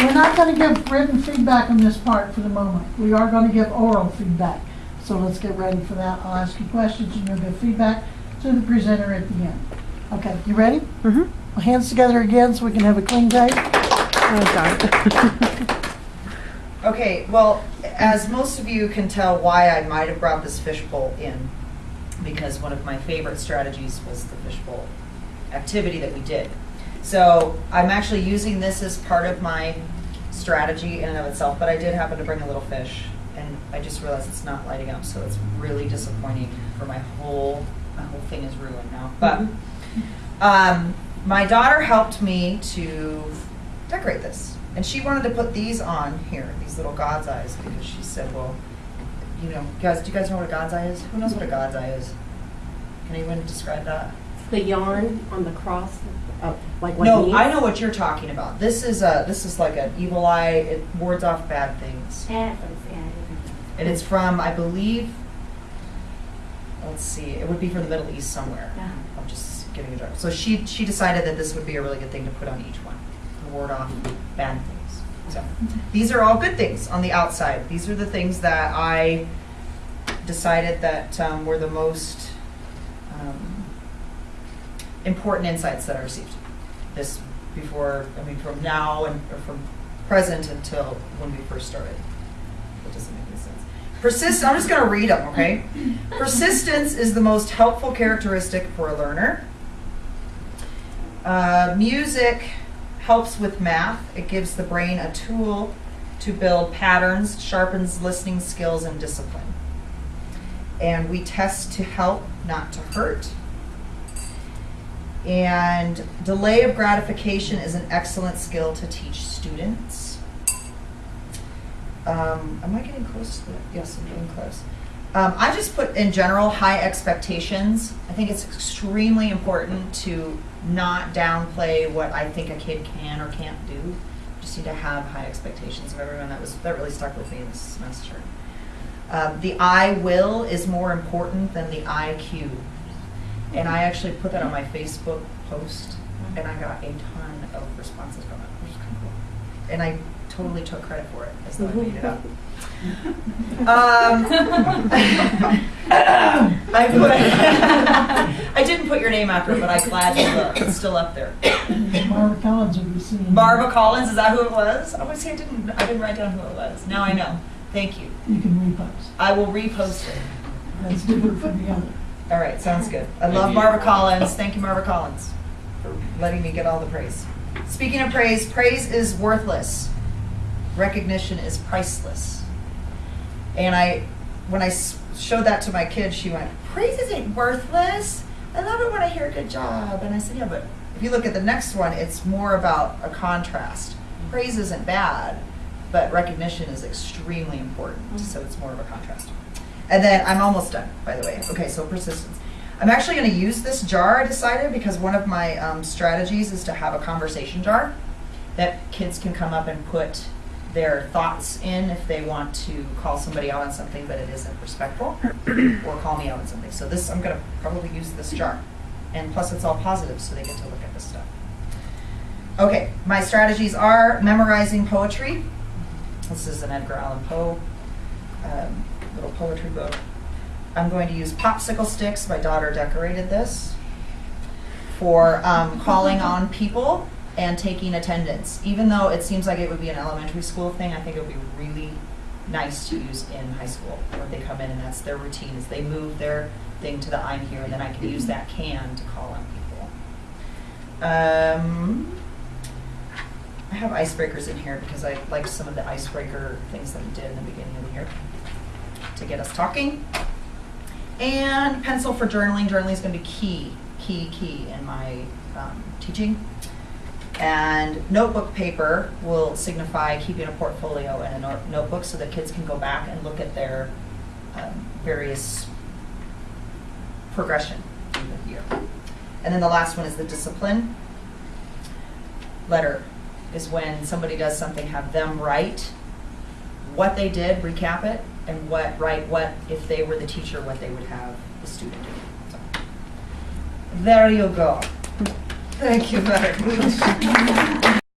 We're not going to give written feedback on this part for the moment. We are going to give oral feedback. So let's get ready for that. I'll ask you questions and you'll give feedback to the presenter at the end. Okay, you ready? Mm-hmm. Well, hands together again so we can have a clean tape. Oh, God. Okay, well, as most of you can tell why I might have brought this fishbowl in, because one of my favorite strategies was the fishbowl activity that we did. So I'm actually using this as part of my strategy in and of itself, but I did happen to bring a little fish, and I just realized it's not lighting up, so it's really disappointing for my whole thing is ruined now. But my daughter helped me to decorate this, and she wanted to put these on here, these little God's eyes, because she said, well, you know, guys, do you guys know what a God's eye is? Who knows what a God's eye is? Can anyone describe that? The yarn on the cross, like what No, means? I know what you're talking about. This is like an evil eye. It wards off bad things. And it's from, I believe, let's see, it would be from the Middle East somewhere. Yeah. I'm just giving a joke. So she decided that this would be a really good thing to put on each one to ward off bad things. So these are all good things on the outside. These are the things that I decided that were the most important insights that I received. This before, I mean, from now and or from present until when we first started. That doesn't make any sense. I'm just going to read them, okay? Persistence is the most helpful characteristic for a learner. Music helps with math. It gives the brain a tool to build patterns, sharpens listening skills and discipline. And we test to help, not to hurt. And delay of gratification is an excellent skill to teach students. Am I getting close to that? Yes, I'm getting close. I just put in general high expectations. I think it's extremely important to not downplay what I think a kid can or can't do. Just need to have high expectations of everyone. That really stuck with me this semester. The I will is more important than the IQ. And I actually put that on my Facebook post, and I got a ton of responses from it, which is kind of cool. And I totally took credit for it, as though I made it up. I didn't put your name after it, but I gladly looked. It's still up there. Barbara Collins will be seeing. Barbara Collins, is that who it was? Oh, see, I didn't write down who it was. Now I know. Thank you. You can repost. I will repost it. That's different from the other. All right, sounds good. I love Barbara Collins. Thank you, Barbara Collins, for letting me get all the praise. Speaking of praise, praise is worthless. Recognition is priceless. And when I showed that to my kid, she went, praise isn't worthless. I love it when I hear a good job. And I said, yeah, but if you look at the next one, it's more about a contrast. Praise isn't bad, but recognition is extremely important. So it's more of a contrast. And then I'm almost done, by the way. Okay, so persistence. I'm actually going to use this jar, I decided, because one of my strategies is to have a conversation jar that kids can come up and put their thoughts in if they want to call somebody out on something but it isn't respectful, or call me out on something. So this, I'm going to probably use this jar. And plus it's all positive, so they get to look at this stuff. Okay, my strategies are memorizing poetry. This is an Edgar Allan Poe little poetry book. I'm going to use popsicle sticks. My daughter decorated this for calling on people and taking attendance. Even though it seems like it would be an elementary school thing, I think it would be really nice to use in high school when they come in and that's their routine, is they move their thing to the I'm here, and then I can use that can to call on people. I have icebreakers in here because I liked some of the icebreaker things that we did in the beginning of the year to get us talking. And pencil for journaling. Journaling is going to be key in my teaching. And notebook paper will signify keeping a portfolio and a notebook so that kids can go back and look at their various progression through the year. And then the last one is the discipline. Letter is when somebody does something, have them write what they did, recap it, and write what, if they were the teacher, what they would have the student do. So, there you go. Thank you very much.